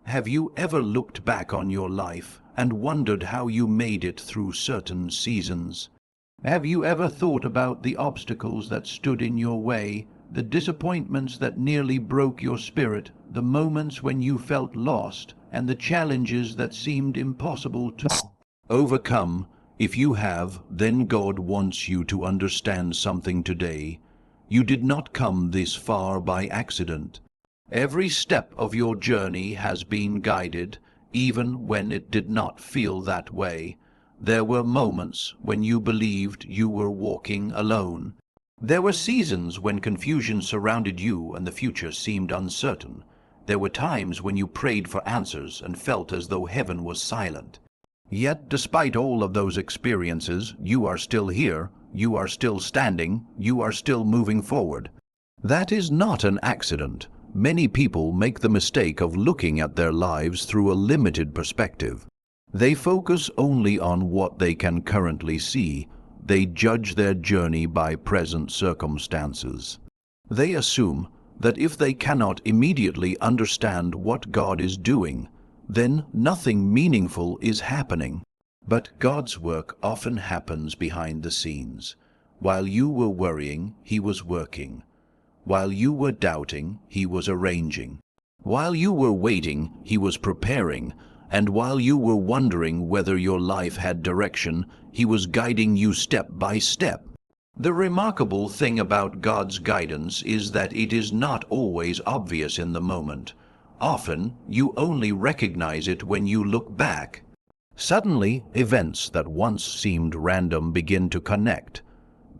Have you ever looked back on your life and wondered how you made it through certain seasons? Have you ever thought about the obstacles that stood in your way, the disappointments that nearly broke your spirit, the moments when you felt lost, and the challenges that seemed impossible to overcome? If you have, then God wants you to understand something today. You did not come this far by accident. Every step of your journey has been guided, even when it did not feel that way. There were moments when you believed you were walking alone. There were seasons when confusion surrounded you and the future seemed uncertain. There were times when you prayed for answers and felt as though heaven was silent. Yet, despite all of those experiences, you are still here, you are still standing, you are still moving forward. That is not an accident. Many people make the mistake of looking at their lives through a limited perspective. They focus only on what they can currently see. They judge their journey by present circumstances. They assume that if they cannot immediately understand what God is doing, then nothing meaningful is happening. But God's work often happens behind the scenes. While you were worrying, He was working. While you were doubting, He was arranging. While you were waiting, He was preparing. And while you were wondering whether your life had direction, He was guiding you step by step. The remarkable thing about God's guidance is that it is not always obvious in the moment. Often, you only recognize it when you look back. Suddenly, events that once seemed random begin to connect.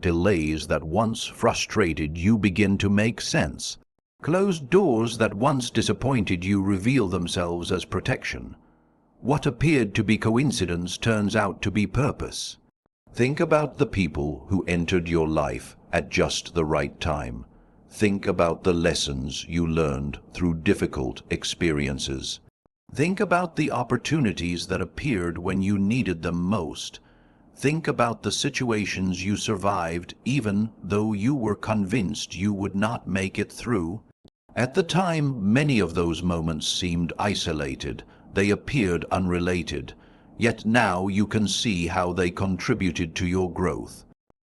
Delays that once frustrated you begin to make sense. Closed doors that once disappointed you reveal themselves as protection. What appeared to be coincidence turns out to be purpose. Think about the people who entered your life at just the right time. Think about the lessons you learned through difficult experiences. Think about the opportunities that appeared when you needed them most. Think about the situations you survived even though you were convinced you would not make it through. At the time, many of those moments seemed isolated. They appeared unrelated. Yet now you can see how they contributed to your growth.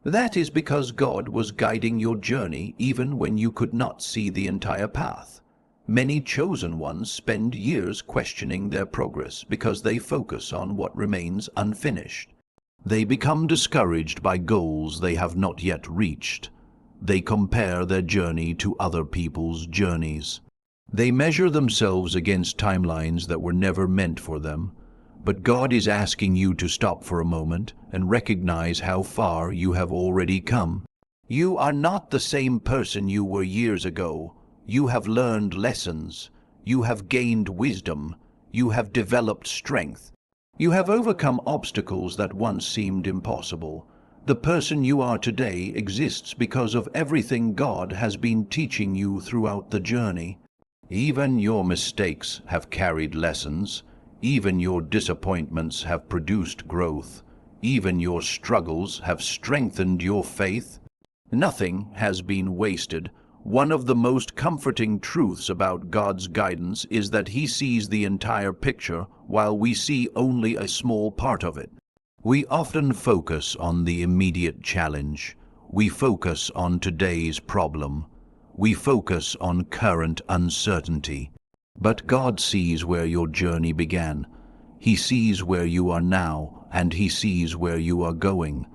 That is because God was guiding your journey even when you could not see the entire path. Many chosen ones spend years questioning their progress because they focus on what remains unfinished. They become discouraged by goals they have not yet reached. They compare their journey to other people's journeys. They measure themselves against timelines that were never meant for them. But God is asking you to stop for a moment and recognize how far you have already come. You are not the same person you were years ago. You have learned lessons. You have gained wisdom. You have developed strength. You have overcome obstacles that once seemed impossible. The person you are today exists because of everything God has been teaching you throughout the journey. Even your mistakes have carried lessons. Even your disappointments have produced growth. Even your struggles have strengthened your faith. Nothing has been wasted. One of the most comforting truths about God's guidance is that He sees the entire picture while we see only a small part of it. We often focus on the immediate challenge. We focus on today's problem. We focus on current uncertainty. But God sees where your journey began. He sees where you are now, and He sees where you are going.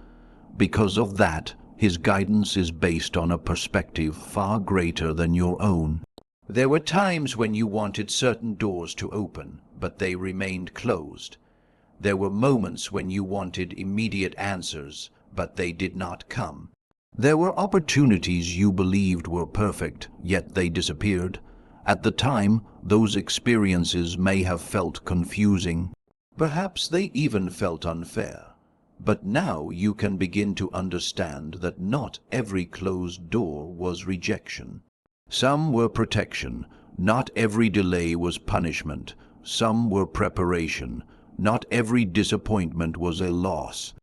Because of that, His guidance is based on a perspective far greater than your own. There were times when you wanted certain doors to open, but they remained closed. There were moments when you wanted immediate answers, but they did not come. There were opportunities you believed were perfect, yet they disappeared. At the time, those experiences may have felt confusing. Perhaps they even felt unfair. But now you can begin to understand that not every closed door was rejection. Some were protection. Not every delay was punishment. Some were preparation. Not every disappointment was a loss.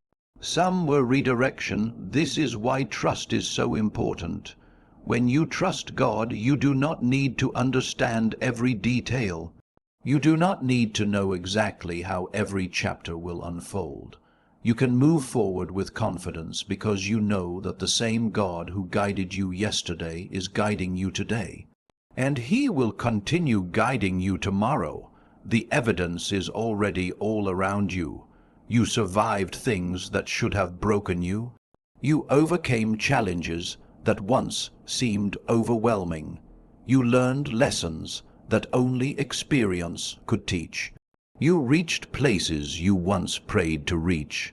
Some were redirection. This is why trust is so important. When you trust God, you do not need to understand every detail. You do not need to know exactly how every chapter will unfold. You can move forward with confidence because you know that the same God who guided you yesterday is guiding you today. And He will continue guiding you tomorrow. The evidence is already all around you. You survived things that should have broken you. You overcame challenges that once seemed overwhelming. You learned lessons that only experience could teach. You reached places you once prayed to reach.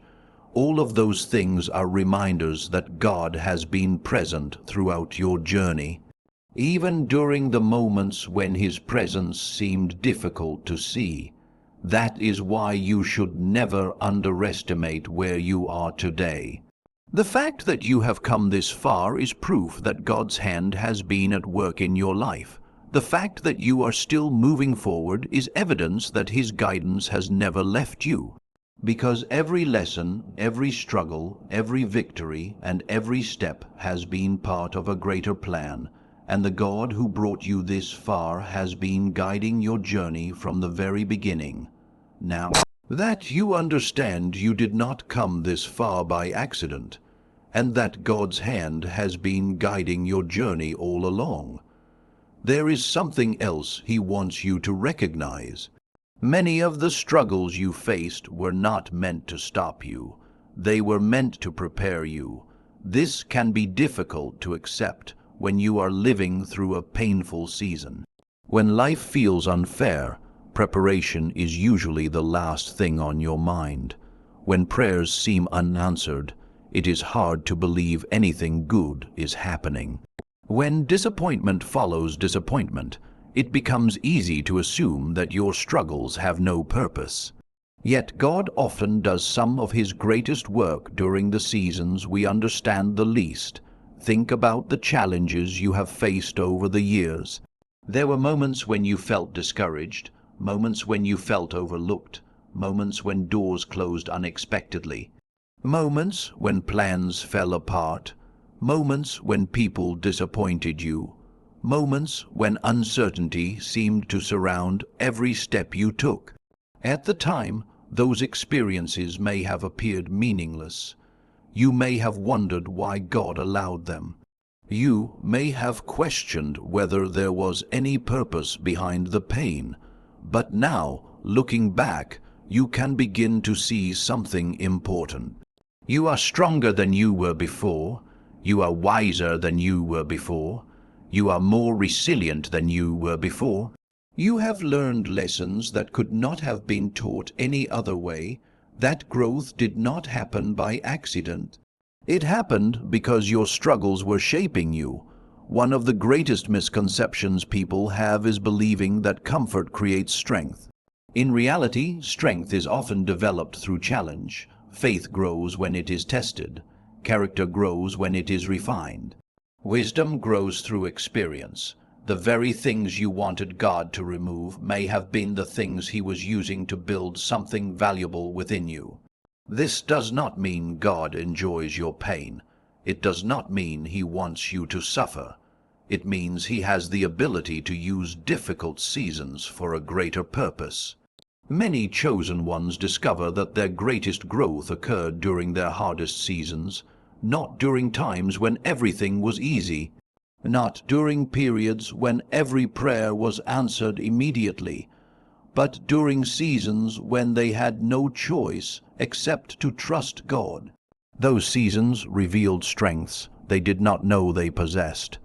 All of those things are reminders that God has been present throughout your journey, even during the moments when His presence seemed difficult to see. That is why you should never underestimate where you are today. The fact that you have come this far is proof that God's hand has been at work in your life. The fact that you are still moving forward is evidence that His guidance has never left you. Because every lesson, every struggle, every victory, and every step has been part of a greater plan, and the God who brought you this far has been guiding your journey from the very beginning. Now that you understand you did not come this far by accident, and that God's hand has been guiding your journey all along, there is something else He wants you to recognize. Many of the struggles you faced were not meant to stop you. They were meant to prepare you. This can be difficult to accept when you are living through a painful season. When life feels unfair, preparation is usually the last thing on your mind. When prayers seem unanswered, it is hard to believe anything good is happening. When disappointment follows disappointment, it becomes easy to assume that your struggles have no purpose. Yet God often does some of His greatest work during the seasons we understand the least. Think about the challenges you have faced over the years. There were moments when you felt discouraged, moments when you felt overlooked, moments when doors closed unexpectedly, moments when plans fell apart, moments when people disappointed you, moments when uncertainty seemed to surround every step you took. At the time, those experiences may have appeared meaningless. You may have wondered why God allowed them. You may have questioned whether there was any purpose behind the pain. But now, looking back, you can begin to see something important. You are stronger than you were before. You are wiser than you were before. You are more resilient than you were before. You have learned lessons that could not have been taught any other way. That growth did not happen by accident. It happened because your struggles were shaping you. One of the greatest misconceptions people have is believing that comfort creates strength. In reality, strength is often developed through challenge. Faith grows when it is tested. Character grows when it is refined. Wisdom grows through experience. The very things you wanted God to remove may have been the things He was using to build something valuable within you. This does not mean God enjoys your pain. It does not mean He wants you to suffer. It means He has the ability to use difficult seasons for a greater purpose. Many chosen ones discover that their greatest growth occurred during their hardest seasons, not during times when everything was easy, not during periods when every prayer was answered immediately, but during seasons when they had no choice except to trust God. Those seasons revealed strengths they did not know they possessed.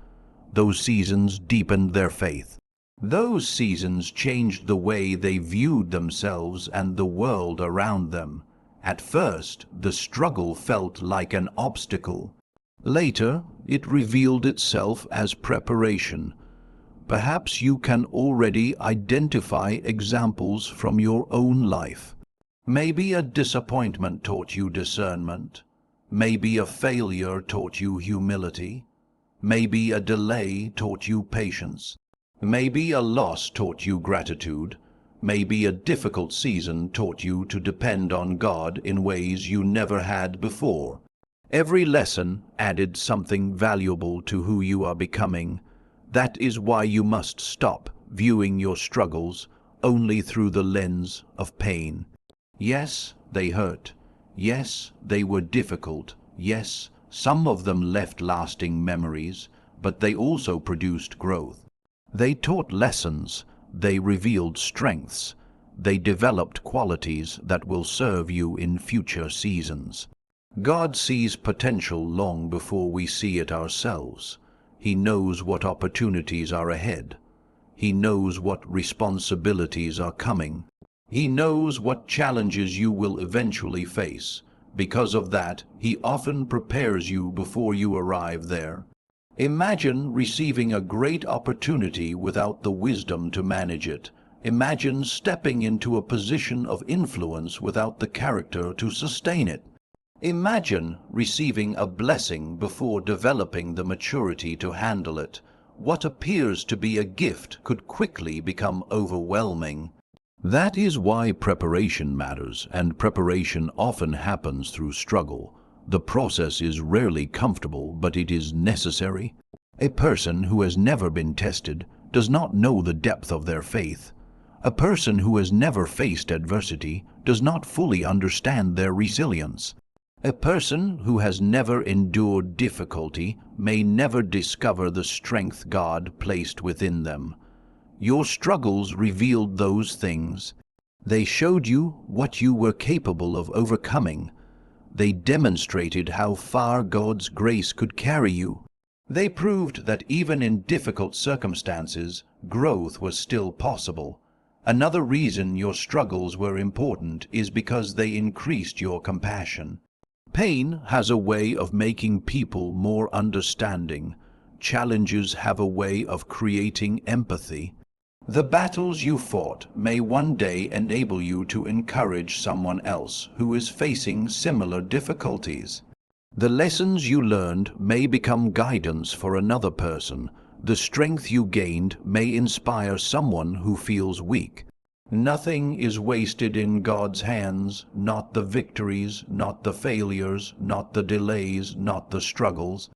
Those seasons deepened their faith. Those seasons changed the way they viewed themselves and the world around them. At first, the struggle felt like an obstacle. Later, it revealed itself as preparation. Perhaps you can already identify examples from your own life. Maybe a disappointment taught you discernment. Maybe a failure taught you humility. Maybe a delay taught you patience. Maybe a loss taught you gratitude. Maybe a difficult season taught you to depend on God in ways you never had before. Every lesson added something valuable to who you are becoming. That is why you must stop viewing your struggles only through the lens of pain. Yes, they hurt. Yes, they were difficult. Yes, some of them left lasting memories, but they also produced growth. They taught lessons. They revealed strengths. They developed qualities that will serve you in future seasons. God sees potential long before we see it ourselves. He knows what opportunities are ahead. He knows what responsibilities are coming. He knows what challenges you will eventually face. Because of that, He often prepares you before you arrive there. Imagine receiving a great opportunity without the wisdom to manage it. Imagine stepping into a position of influence without the character to sustain it. Imagine receiving a blessing before developing the maturity to handle it. What appears to be a gift could quickly become overwhelming. That is why preparation matters, and preparation often happens through struggle. The process is rarely comfortable, but it is necessary. A person who has never been tested does not know the depth of their faith. A person who has never faced adversity does not fully understand their resilience. A person who has never endured difficulty may never discover the strength God placed within them. Your struggles revealed those things. They showed you what you were capable of overcoming. They demonstrated how far God's grace could carry you. They proved that even in difficult circumstances, growth was still possible. Another reason your struggles were important is because they increased your compassion. Pain has a way of making people more understanding. Challenges have a way of creating empathy. The battles you fought may one day enable you to encourage someone else who is facing similar difficulties. The lessons you learned may become guidance for another person. The strength you gained may inspire someone who feels weak. Nothing is wasted in God's hands, not the victories, not the failures, not the delays, not the struggles.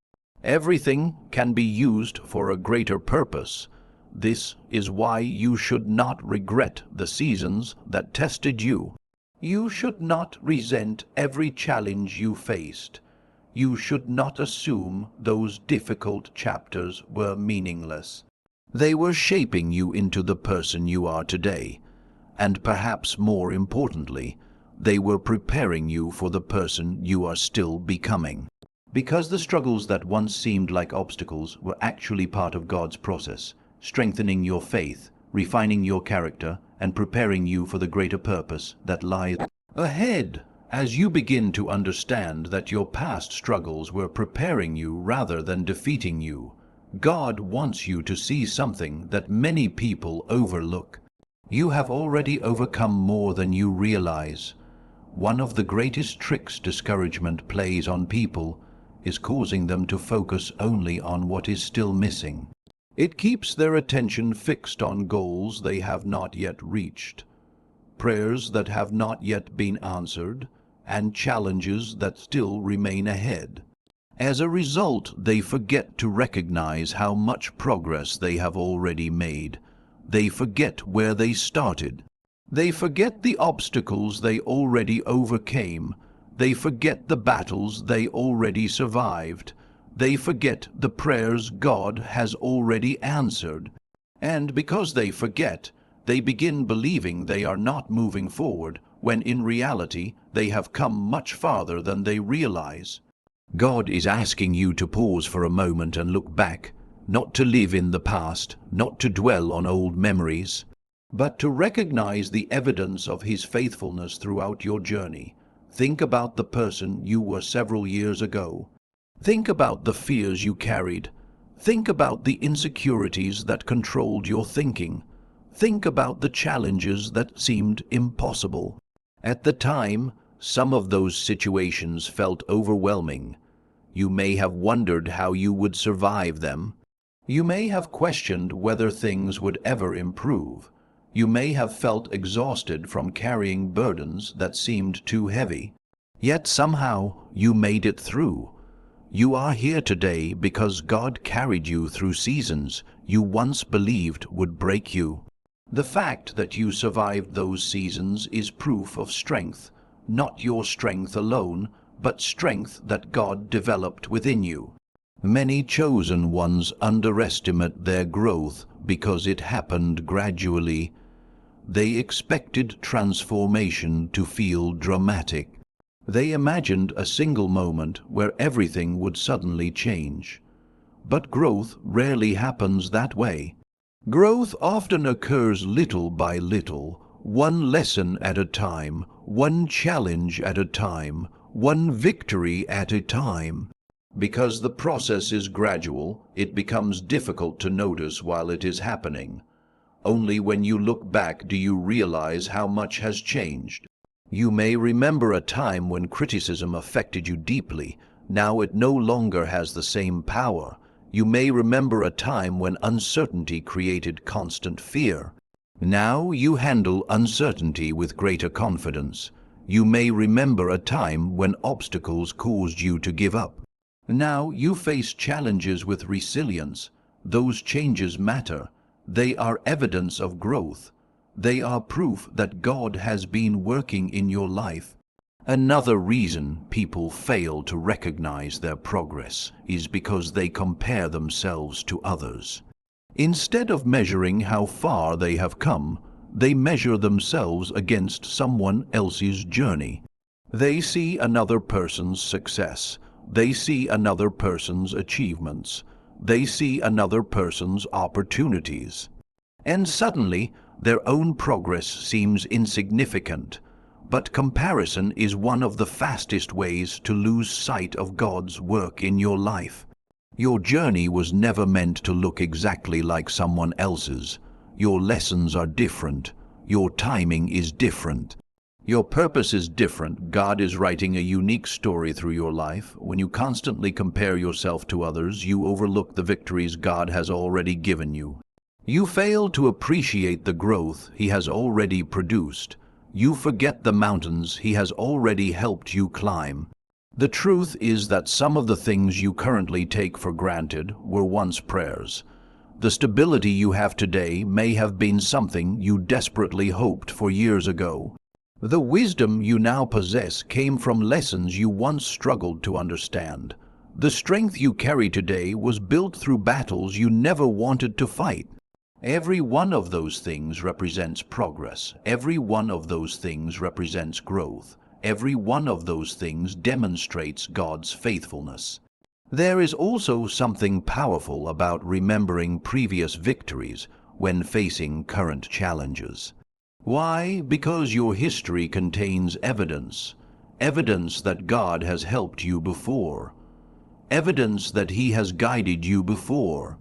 Everything can be used for a greater purpose. This is why you should not regret the seasons that tested you. You should not resent every challenge you faced. You should not assume those difficult chapters were meaningless. They were shaping you into the person you are today. And perhaps more importantly, they were preparing you for the person you are still becoming. Because the struggles that once seemed like obstacles were actually part of God's process, strengthening your faith, refining your character, and preparing you for the greater purpose that lies ahead. As you begin to understand that your past struggles were preparing you rather than defeating you, God wants you to see something that many people overlook. You have already overcome more than you realize. One of the greatest tricks discouragement plays on people is causing them to focus only on what is still missing. It keeps their attention fixed on goals they have not yet reached, prayers that have not yet been answered, and challenges that still remain ahead. As a result, they forget to recognize how much progress they have already made. They forget where they started. They forget the obstacles they already overcame. They forget the battles they already survived. They forget the prayers God has already answered. And because they forget, they begin believing they are not moving forward, when in reality they have come much farther than they realize. God is asking you to pause for a moment and look back. Not to live in the past, not to dwell on old memories, but to recognize the evidence of His faithfulness throughout your journey. Think about the person you were several years ago. Think about the fears you carried. Think about the insecurities that controlled your thinking. Think about the challenges that seemed impossible. At the time, some of those situations felt overwhelming. You may have wondered how you would survive them. You may have questioned whether things would ever improve. You may have felt exhausted from carrying burdens that seemed too heavy. Yet somehow you made it through. You are here today because God carried you through seasons you once believed would break you. The fact that you survived those seasons is proof of strength, not your strength alone, but strength that God developed within you. Many chosen ones underestimate their growth because it happened gradually. They expected transformation to feel dramatic. They imagined a single moment where everything would suddenly change. But growth rarely happens that way. Growth often occurs little by little, one lesson at a time, one challenge at a time, one victory at a time. Because the process is gradual, it becomes difficult to notice while it is happening. Only when you look back do you realize how much has changed. You may remember a time when criticism affected you deeply. Now it no longer has the same power. You may remember a time when uncertainty created constant fear. Now you handle uncertainty with greater confidence. You may remember a time when obstacles caused you to give up. Now you face challenges with resilience. Those changes matter. They are evidence of growth. They are proof that God has been working in your life. Another reason people fail to recognize their progress is because they compare themselves to others. Instead of measuring how far they have come, they measure themselves against someone else's journey. They see another person's success. They see another person's achievements. They see another person's opportunities. And suddenly, their own progress seems insignificant. But comparison is one of the fastest ways to lose sight of God's work in your life. Your journey was never meant to look exactly like someone else's. Your lessons are different. Your timing is different. Your purpose is different. God is writing a unique story through your life. When you constantly compare yourself to others, you overlook the victories God has already given you. You fail to appreciate the growth He has already produced. You forget the mountains He has already helped you climb. The truth is that some of the things you currently take for granted were once prayers. The stability you have today may have been something you desperately hoped for years ago. The wisdom you now possess came from lessons you once struggled to understand. The strength you carry today was built through battles you never wanted to fight. Every one of those things represents progress. Every one of those things represents growth. Every one of those things demonstrates God's faithfulness. There is also something powerful about remembering previous victories when facing current challenges. Why? Because your history contains evidence. Evidence that God has helped you before. Evidence that He has guided you before.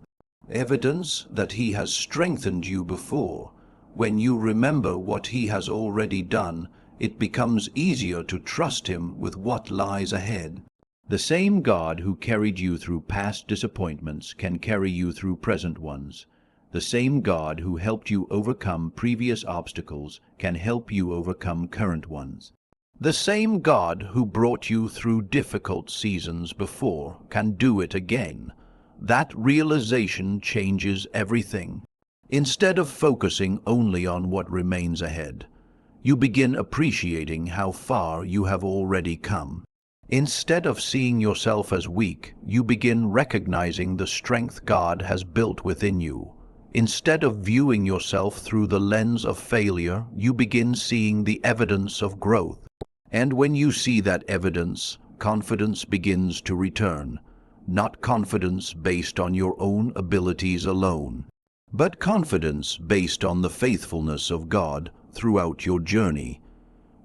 Evidence that He has strengthened you before. When you remember what He has already done, it becomes easier to trust Him with what lies ahead. The same God who carried you through past disappointments can carry you through present ones. The same God who helped you overcome previous obstacles can help you overcome current ones. The same God who brought you through difficult seasons before can do it again. That realization changes everything. Instead of focusing only on what remains ahead, you begin appreciating how far you have already come. Instead of seeing yourself as weak, you begin recognizing the strength God has built within you. Instead of viewing yourself through the lens of failure, you begin seeing the evidence of growth. And when you see that evidence, confidence begins to return. Not confidence based on your own abilities alone, but confidence based on the faithfulness of God throughout your journey.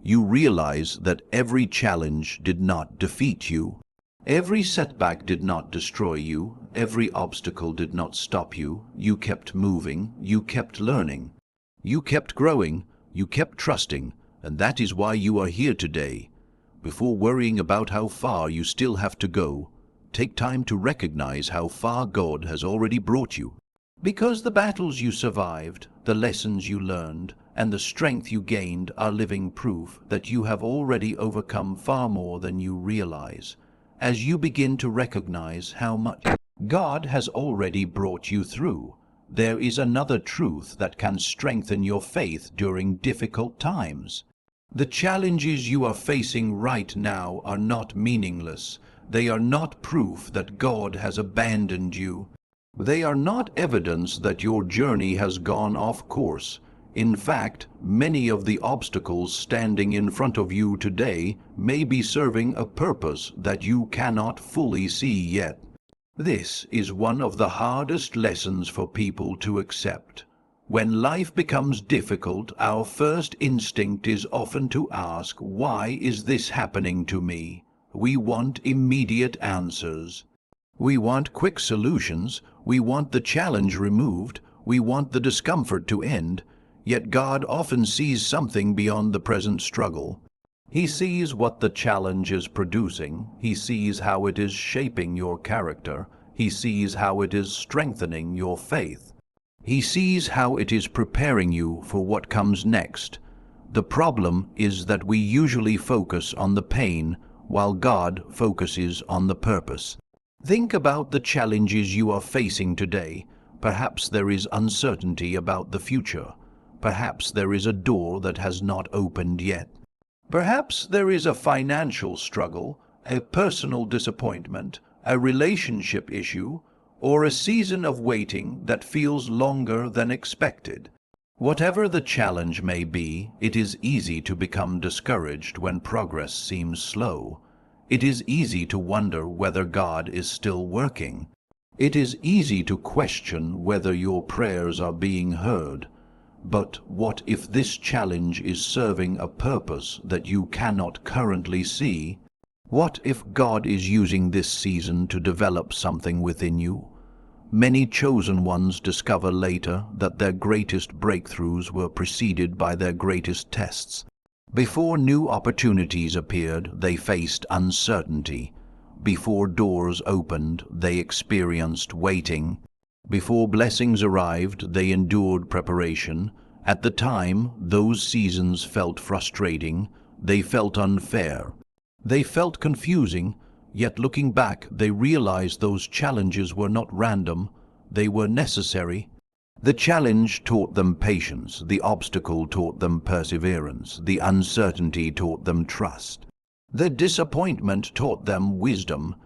You realize that every challenge did not defeat you. Every setback did not destroy you. Every obstacle did not stop you. You kept moving. You kept learning. You kept growing. You kept trusting. And that is why you are here today. Before worrying about how far you still have to go, take time to recognize how far God has already brought you. Because the battles you survived, the lessons you learned, and the strength you gained are living proof that you have already overcome far more than you realize. As you begin to recognize how much God has already brought you through, there is another truth that can strengthen your faith during difficult times. The challenges you are facing right now are not meaningless. They are not proof that God has abandoned you. They are not evidence that your journey has gone off course. In fact, many of the obstacles standing in front of you today may be serving a purpose that you cannot fully see yet. This is one of the hardest lessons for people to accept. When life becomes difficult, our first instinct is often to ask, "Why is this happening to me?" We want immediate answers. We want quick solutions. We want the challenge removed. We want the discomfort to end. Yet God often sees something beyond the present struggle. He sees what the challenge is producing. He sees how it is shaping your character. He sees how it is strengthening your faith. He sees how it is preparing you for what comes next. The problem is that we usually focus on the pain while God focuses on the purpose. Think about the challenges you are facing today. Perhaps there is uncertainty about the future. Perhaps there is a door that has not opened yet. Perhaps there is a financial struggle, a personal disappointment, a relationship issue, or a season of waiting that feels longer than expected. Whatever the challenge may be, it is easy to become discouraged when progress seems slow. It is easy to wonder whether God is still working. It is easy to question whether your prayers are being heard. But what if this challenge is serving a purpose that you cannot currently see? What if God is using this season to develop something within you? Many chosen ones discover later that their greatest breakthroughs were preceded by their greatest tests. Before new opportunities appeared, they faced uncertainty. Before doors opened, they experienced waiting. Before blessings arrived, they endured preparation. At the time, those seasons felt frustrating. They felt unfair. They felt confusing, yet looking back, they realized those challenges were not random. They were necessary. The challenge taught them patience. The obstacle taught them perseverance. The uncertainty taught them trust. The disappointment taught them wisdom.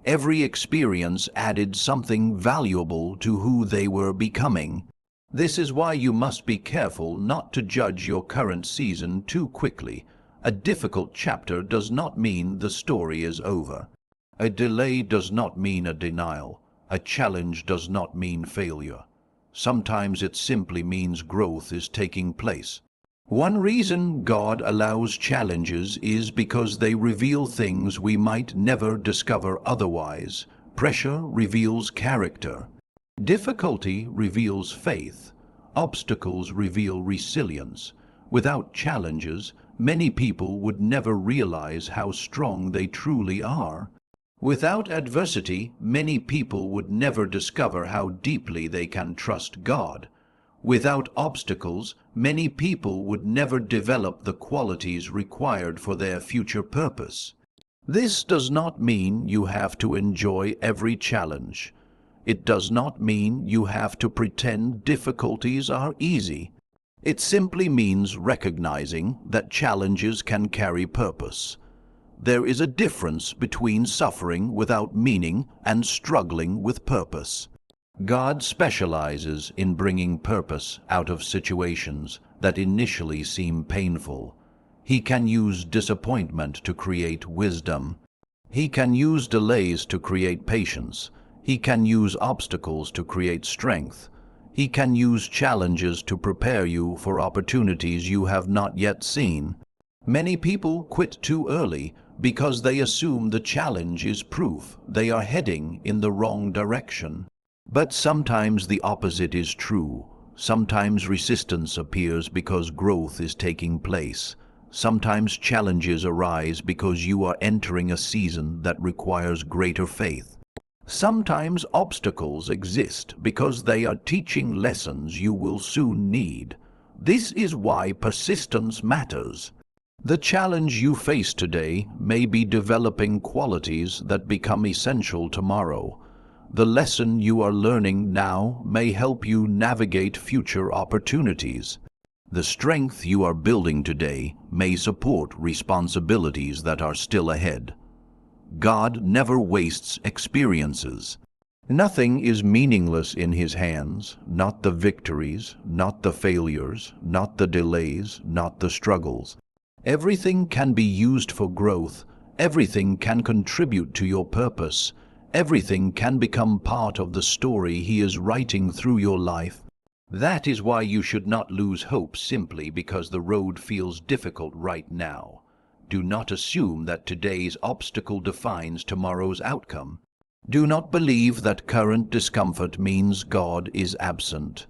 Every experience added something valuable to who they were becoming. This is why you must be careful not to judge your current season too quickly. A difficult chapter does not mean the story is over. A delay does not mean a denial. A challenge does not mean failure. Sometimes it simply means growth is taking place. One reason God allows challenges is because they reveal things we might never discover otherwise. Pressure reveals character. Difficulty reveals faith. Obstacles reveal resilience. Without challenges, many people would never realize how strong they truly are. Without adversity, many people would never discover how deeply they can trust God. Without obstacles, many people would never develop the qualities required for their future purpose. This does not mean you have to enjoy every challenge. It does not mean you have to pretend difficulties are easy. It simply means recognizing that challenges can carry purpose. There is a difference between suffering without meaning and struggling with purpose. God specializes in bringing purpose out of situations that initially seem painful. He can use disappointment to create wisdom. He can use delays to create patience. He can use obstacles to create strength. He can use challenges to prepare you for opportunities you have not yet seen. Many people quit too early because they assume the challenge is proof they are heading in the wrong direction. But sometimes the opposite is true. Sometimes resistance appears because growth is taking place. Sometimes challenges arise because you are entering a season that requires greater faith. Sometimes obstacles exist because they are teaching lessons you will soon need. This is why persistence matters. The challenge you face today may be developing qualities that become essential tomorrow. The lesson you are learning now may help you navigate future opportunities. The strength you are building today may support responsibilities that are still ahead. God never wastes experiences. Nothing is meaningless in His hands, not the victories, not the failures, not the delays, not the struggles. Everything can be used for growth. Everything can contribute to your purpose. Everything can become part of the story He is writing through your life. That is why you should not lose hope simply because the road feels difficult right now. Do not assume that today's obstacle defines tomorrow's outcome. Do not believe that current discomfort means God is absent.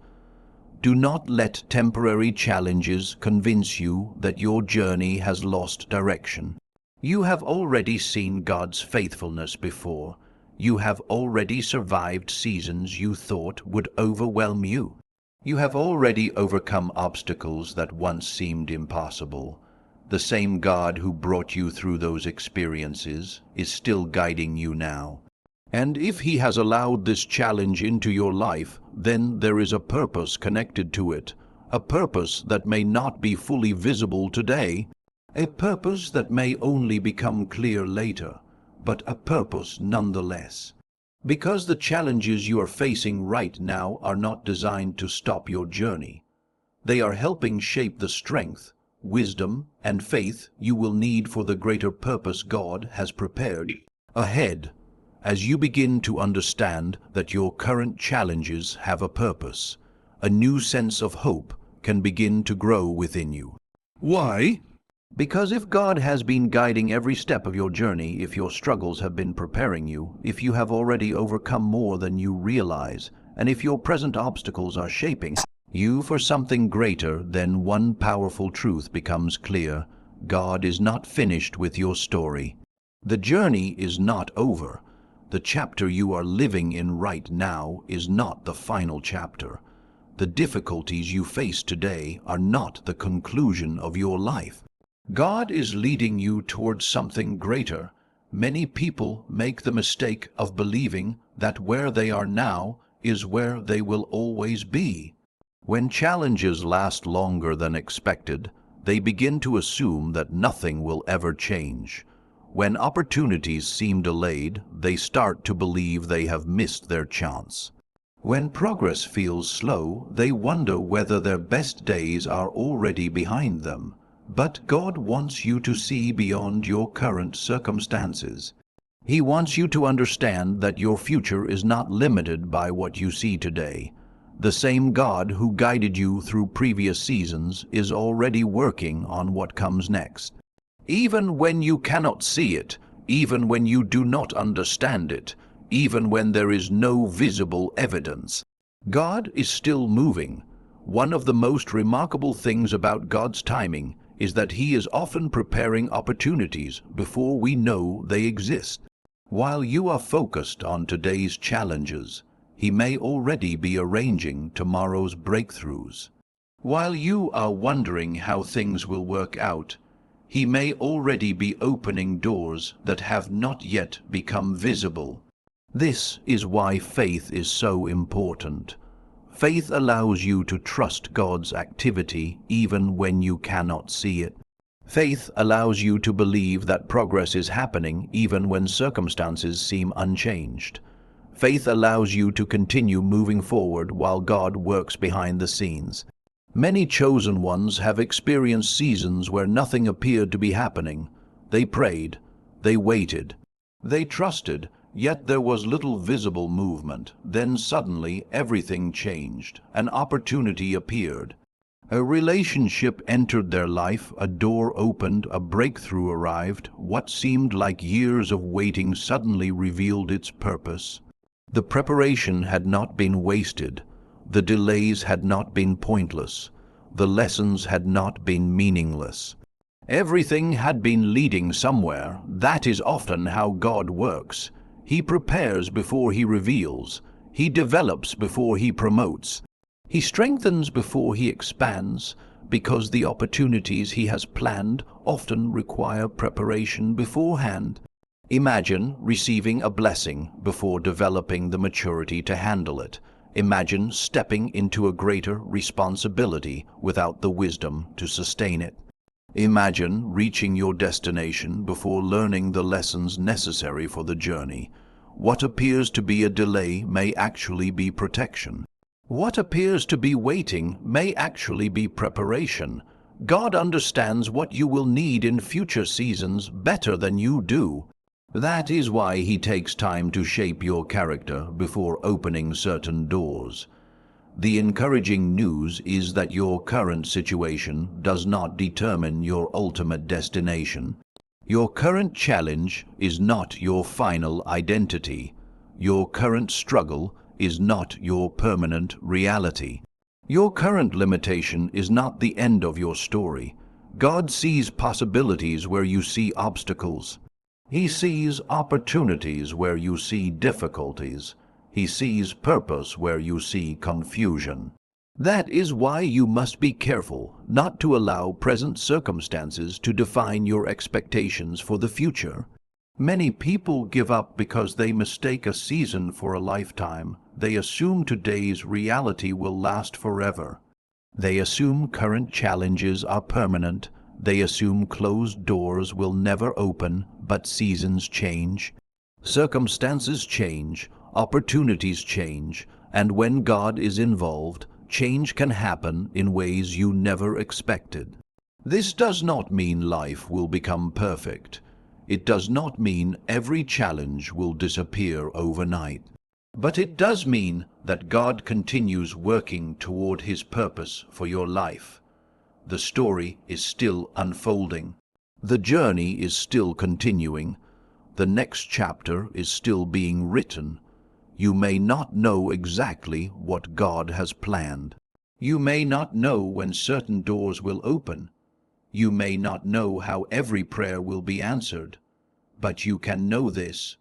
Do not let temporary challenges convince you that your journey has lost direction. You have already seen God's faithfulness before. You have already survived seasons you thought would overwhelm you. You have already overcome obstacles that once seemed impossible. The same God who brought you through those experiences is still guiding you now. And if He has allowed this challenge into your life, then there is a purpose connected to it, a purpose that may not be fully visible today, a purpose that may only become clear later, but a purpose nonetheless. Because the challenges you are facing right now are not designed to stop your journey. They are helping shape the strength, wisdom, and faith you will need for the greater purpose God has prepared ahead. As you begin to understand that your current challenges have a purpose, a new sense of hope can begin to grow within you. Why? Because if God has been guiding every step of your journey, if your struggles have been preparing you, if you have already overcome more than you realize, and if your present obstacles are shaping you for something greater, then one powerful truth becomes clear. God is not finished with your story. The journey is not over. The chapter you are living in right now is not the final chapter. The difficulties you face today are not the conclusion of your life. God is leading you towards something greater. Many people make the mistake of believing that where they are now is where they will always be. When challenges last longer than expected, they begin to assume that nothing will ever change. When opportunities seem delayed, they start to believe they have missed their chance. When progress feels slow, they wonder whether their best days are already behind them. But God wants you to see beyond your current circumstances. He wants you to understand that your future is not limited by what you see today. The same God who guided you through previous seasons is already working on what comes next. Even when you cannot see it, even when you do not understand it, even when there is no visible evidence, God is still moving. One of the most remarkable things about God's timing is that He is often preparing opportunities before we know they exist. While you are focused on today's challenges, He may already be arranging tomorrow's breakthroughs. While you are wondering how things will work out, He may already be opening doors that have not yet become visible. This is why faith is so important. Faith allows you to trust God's activity even when you cannot see it. Faith allows you to believe that progress is happening even when circumstances seem unchanged. Faith allows you to continue moving forward while God works behind the scenes. Many chosen ones have experienced seasons where nothing appeared to be happening. They prayed, they waited, they trusted, yet there was little visible movement. Then suddenly everything changed. An opportunity appeared. A relationship entered their life, a door opened, a breakthrough arrived. What seemed like years of waiting suddenly revealed its purpose. The preparation had not been wasted. The delays had not been pointless. The lessons had not been meaningless. Everything had been leading somewhere. That is often how God works. He prepares before He reveals. He develops before He promotes. He strengthens before He expands, because the opportunities He has planned often require preparation beforehand. Imagine receiving a blessing before developing the maturity to handle it. Imagine stepping into a greater responsibility without the wisdom to sustain it. Imagine reaching your destination before learning the lessons necessary for the journey. What appears to be a delay may actually be protection. What appears to be waiting may actually be preparation. God understands what you will need in future seasons better than you do. That is why He takes time to shape your character before opening certain doors. The encouraging news is that your current situation does not determine your ultimate destination. Your current challenge is not your final identity. Your current struggle is not your permanent reality. Your current limitation is not the end of your story. God sees possibilities where you see obstacles. He sees opportunities where you see difficulties. He sees purpose where you see confusion. That is why you must be careful not to allow present circumstances to define your expectations for the future. Many people give up because they mistake a season for a lifetime. They assume today's reality will last forever. They assume current challenges are permanent. They assume closed doors will never open, but seasons change. Circumstances change, opportunities change, and when God is involved, change can happen in ways you never expected. This does not mean life will become perfect. It does not mean every challenge will disappear overnight. But it does mean that God continues working toward His purpose for your life. The story is still unfolding. The journey is still continuing. The next chapter is still being written. You may not know exactly what God has planned. You may not know when certain doors will open. You may not know how every prayer will be answered. But you can know this: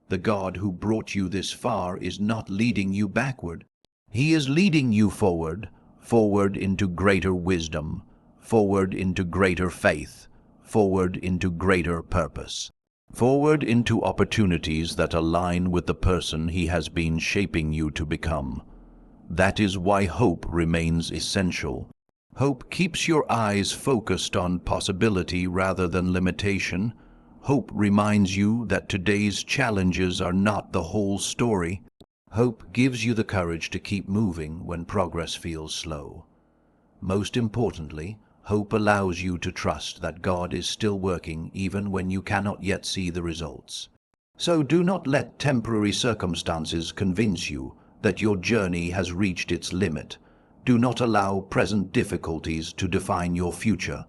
the God who brought you this far is not leading you backward. He is leading you forward, forward into greater wisdom, forward into greater faith, forward into greater purpose, forward into opportunities that align with the person He has been shaping you to become. That is why hope remains essential. Hope keeps your eyes focused on possibility rather than limitation. Hope reminds you that today's challenges are not the whole story. Hope gives you the courage to keep moving when progress feels slow. Most importantly, hope allows you to trust that God is still working even when you cannot yet see the results. So do not let temporary circumstances convince you that your journey has reached its limit. Do not allow present difficulties to define your future.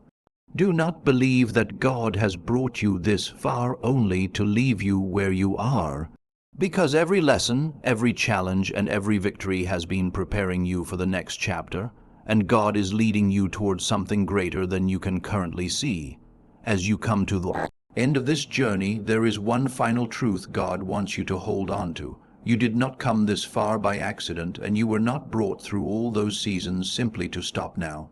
Do not believe that God has brought you this far only to leave you where you are, because every lesson, every challenge, and every victory has been preparing you for the next chapter, and God is leading you towards something greater than you can currently see. As you come to the end of this journey, there is one final truth God wants you to hold on to. You did not come this far by accident, and you were not brought through all those seasons simply to stop now.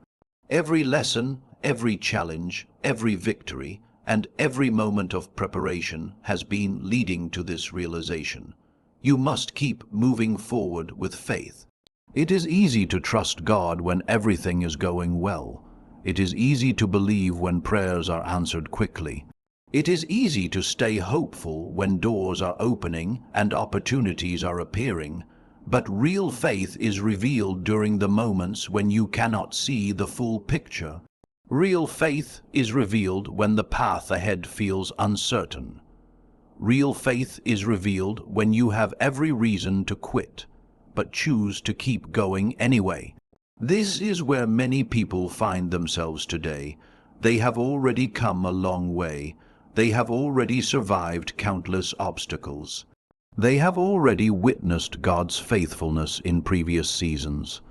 Every lesson, every challenge, every victory, and every moment of preparation has been leading to this realization. You must keep moving forward with faith. It is easy to trust God when everything is going well. It is easy to believe when prayers are answered quickly. It is easy to stay hopeful when doors are opening and opportunities are appearing. But real faith is revealed during the moments when you cannot see the full picture. Real faith is revealed when the path ahead feels uncertain. Real faith is revealed when you have every reason to quit, but choose to keep going anyway. This is where many people find themselves today. They have already come a long way. They have already survived countless obstacles. They have already witnessed God's faithfulness in previous seasons.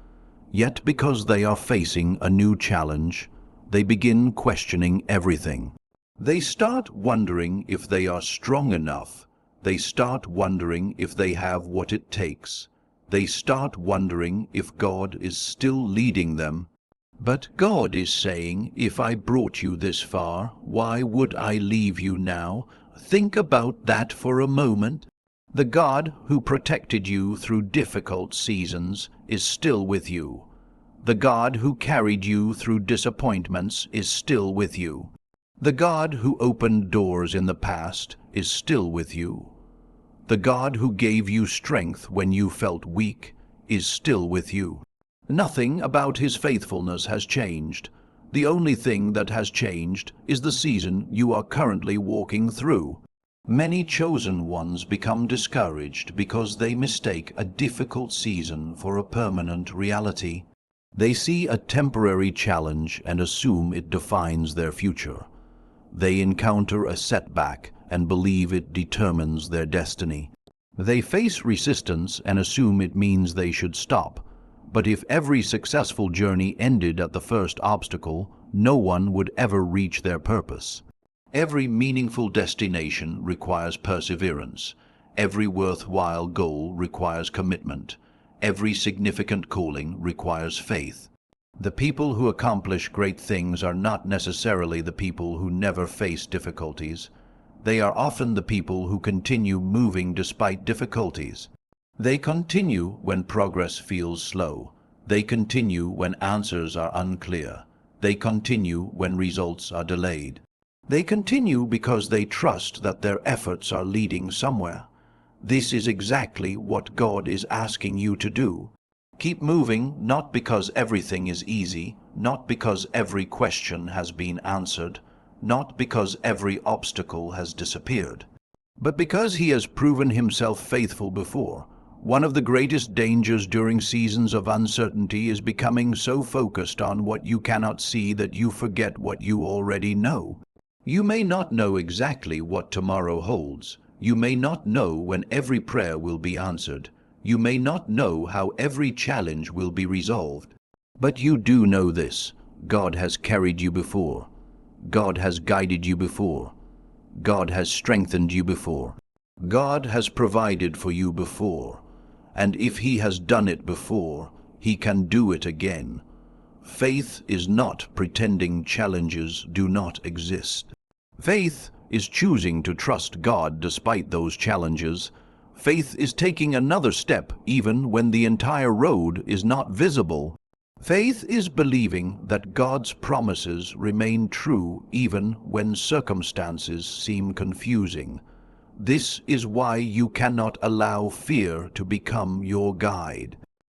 Yet because they are facing a new challenge, they begin questioning everything. They start wondering if they are strong enough. They start wondering if they have what it takes. They start wondering if God is still leading them. But God is saying, if I brought you this far, why would I leave you now? Think about that for a moment. The God who protected you through difficult seasons is still with you. The God who carried you through disappointments is still with you. The God who opened doors in the past is still with you. The God who gave you strength when you felt weak is still with you. Nothing about his faithfulness has changed. The only thing that has changed is the season you are currently walking through. Many chosen ones become discouraged because they mistake a difficult season for a permanent reality. They see a temporary challenge and assume it defines their future. They encounter a setback and believe it determines their destiny. They face resistance and assume it means they should stop. But if every successful journey ended at the first obstacle, no one would ever reach their purpose. Every meaningful destination requires perseverance. Every worthwhile goal requires commitment. Every significant calling requires faith. The people who accomplish great things are not necessarily the people who never face difficulties. They are often the people who continue moving despite difficulties. They continue when progress feels slow. They continue when answers are unclear. They continue when results are delayed. They continue because they trust that their efforts are leading somewhere. This is exactly what God is asking you to do. Keep moving, not because everything is easy, not because every question has been answered, not because every obstacle has disappeared, but because he has proven himself faithful before. One of the greatest dangers during seasons of uncertainty is becoming so focused on what you cannot see that you forget what you already know. You may not know exactly what tomorrow holds. You may not know when every prayer will be answered. You may not know how every challenge will be resolved. But you do know this: God has carried you before. God has guided you before. God has strengthened you before. God has provided for you before. And if he has done it before, he can do it again. Faith is not pretending challenges do not exist. Faith is choosing to trust God despite those challenges. Faith is taking another step even when the entire road is not visible. Faith is believing that God's promises remain true even when circumstances seem confusing. This is why you cannot allow fear to become your guide.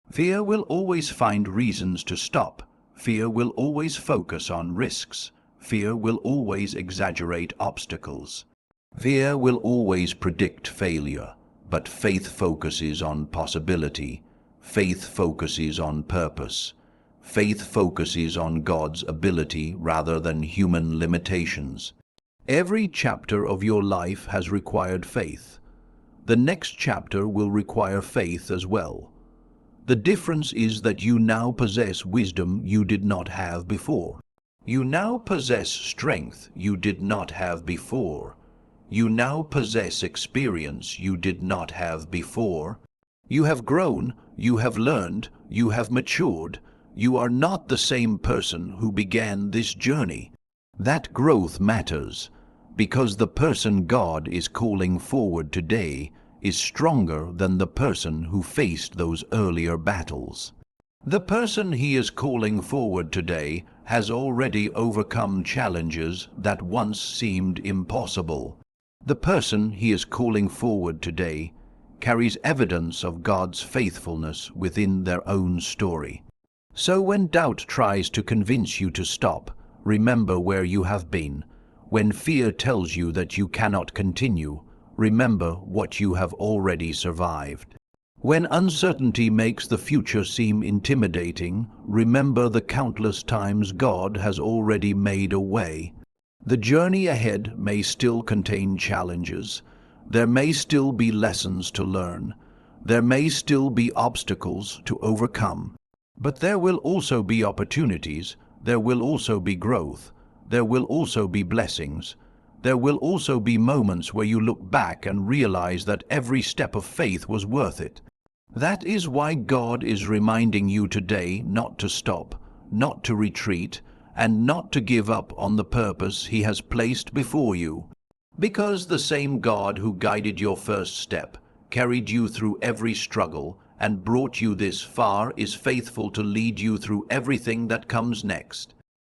Fear will always find reasons to stop. Fear will always focus on risks. Fear will always exaggerate obstacles. Fear will always predict failure. But faith focuses on possibility. Faith focuses on purpose. Faith focuses on God's ability rather than human limitations. Every chapter of your life has required faith. The next chapter will require faith as well. The difference is that you now possess wisdom you did not have before. You now possess strength you did not have before. You now possess experience you did not have before. You have grown, you have learned, you have matured. You are not the same person who began this journey. That growth matters, because the person God is calling forward today is stronger than the person who faced those earlier battles. The person he is calling forward today has already overcome challenges that once seemed impossible. The person he is calling forward today carries evidence of God's faithfulness within their own story. So when doubt tries to convince you to stop, remember where you have been. When fear tells you that you cannot continue, remember what you have already survived. When uncertainty makes the future seem intimidating, remember the countless times God has already made a way. The journey ahead may still contain challenges. There may still be lessons to learn. There may still be obstacles to overcome. But there will also be opportunities. There will also be growth. There will also be blessings. There will also be moments where you look back and realize that every step of faith was worth it. That is why God is reminding you today not to stop, not to retreat, and not to give up on the purpose He has placed before you. Because the same God who guided your first step, carried you through every struggle, and brought you this far is faithful to lead you through everything that comes next.